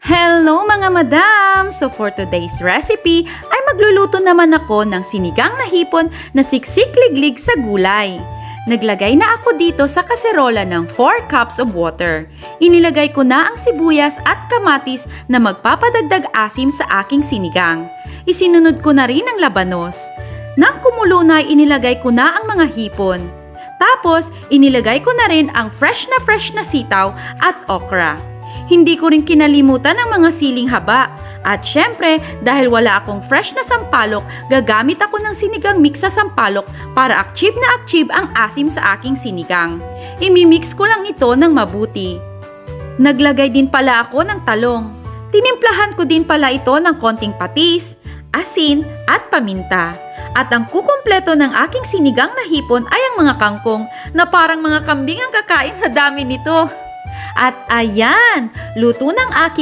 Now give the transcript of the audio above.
Hello mga madam! So for today's recipe ay magluluto naman ako ng sinigang na hipon na siksik-liglig sa gulay. Naglagay na ako dito sa kaserola ng 4 cups of water. Inilagay ko na ang sibuyas at kamatis na magpapadagdag asim sa aking sinigang. Isinunod ko na rin ang labanos. Nang kumulo na inilagay ko na ang mga hipon. Tapos inilagay ko na rin ang fresh na sitaw at okra. Hindi ko rin kinalimutan ang mga siling haba. At syempre, dahil wala akong fresh na sampalok, gagamit ako ng sinigang mix sa sampalok para akchib ang asim sa aking sinigang. Imimix ko lang ito ng mabuti. Naglagay din pala ako ng talong. Tinimplahan ko din pala ito ng konting patis, asin at paminta. At ang kukumpleto ng aking sinigang na hipon ay ang mga kangkong na parang mga kambing ang kakain sa dami nito. At ayan, luto ng aking